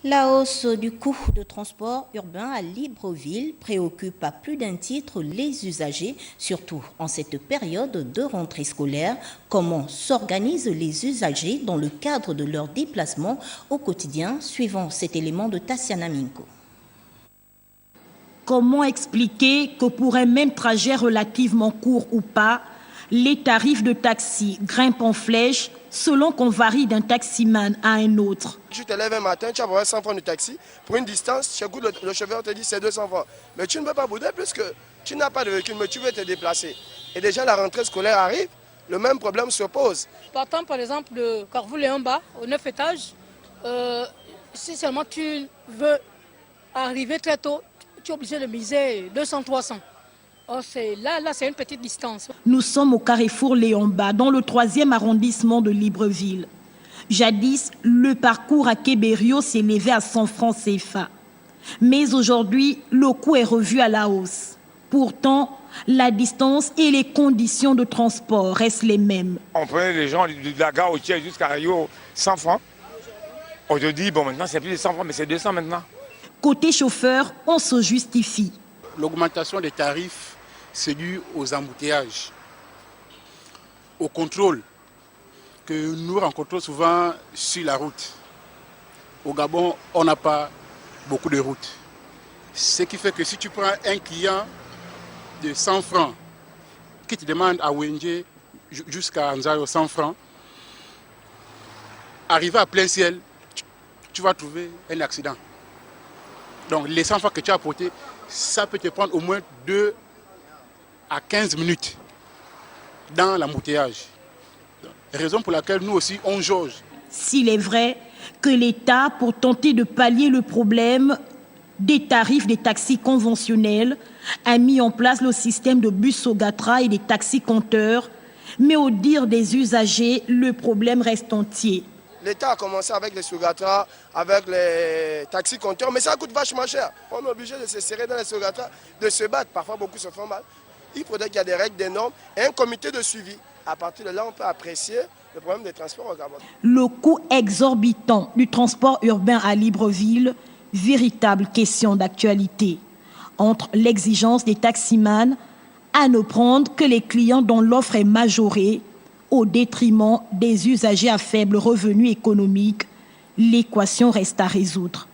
La hausse du coût de transport urbain à Libreville préoccupe à plus d'un titre les usagers, surtout en cette période de rentrée scolaire. Comment s'organisent les usagers dans le cadre de leur déplacement au quotidien, suivant cet élément de Tassiana Minko. Comment expliquer que pour un même trajet relativement court ou pas, les tarifs de taxi grimpent en flèche selon qu'on varie d'un taximan à un autre? Tu te lèves un matin, tu as besoin de 100 francs de taxi. Pour une distance, le chauffeur te dit c'est 200 francs. Mais tu ne peux pas bouder puisque tu n'as pas de véhicule, mais tu veux te déplacer. Et déjà la rentrée scolaire arrive, le même problème se pose. Partant par exemple de Carrefour-Léon-Bas, au 9 étages, si seulement tu veux arriver très tôt, tu es obligé de miser 200-300. Oh, là, c'est une petite distance. Nous sommes au carrefour Léon-Bas, dans le 3e arrondissement de Libreville. Jadis, le parcours à Kéberio s'élevait à 100 francs CFA. Mais aujourd'hui, le coût est revu à la hausse. Pourtant, la distance et les conditions de transport restent les mêmes. On prenait les gens de la gare routière jusqu'à Rio 100 francs. Aujourd'hui, bon, maintenant, c'est plus de 100 francs, mais c'est 200 maintenant. Côté chauffeur, on se justifie. L'augmentation des tarifs, c'est dû aux embouteillages, au contrôle que nous rencontrons souvent sur la route. Au Gabon, on n'a pas beaucoup de routes. Ce qui fait que si tu prends un client de 100 francs qui te demande à Wenje jusqu'à Anzayo 100 francs, arrivé à plein ciel, tu vas trouver un accident. Donc les 100 francs que tu as apportés, ça peut te prendre au moins 2 à 15 minutes dans l'embouteillage. Raison pour laquelle nous aussi, on jauge. S'il est vrai que l'État, pour tenter de pallier le problème des tarifs des taxis conventionnels, a mis en place le système de bus Sogatra et des taxis compteurs, mais au dire des usagers, le problème reste entier. L'État a commencé avec les Sogatra, avec les taxis compteurs, mais ça coûte vachement cher. On est obligé de se serrer dans les Sogatra, de se battre. Parfois, beaucoup se font mal. Il faudrait qu'il y ait des règles, des normes et un comité de suivi. À partir de là, on peut apprécier le problème des transports au Gabon. Le coût exorbitant du transport urbain à Libreville, véritable question d'actualité. Entre l'exigence des taximans à ne prendre que les clients dont l'offre est majorée, au détriment des usagers à faible revenu économique, l'équation reste à résoudre.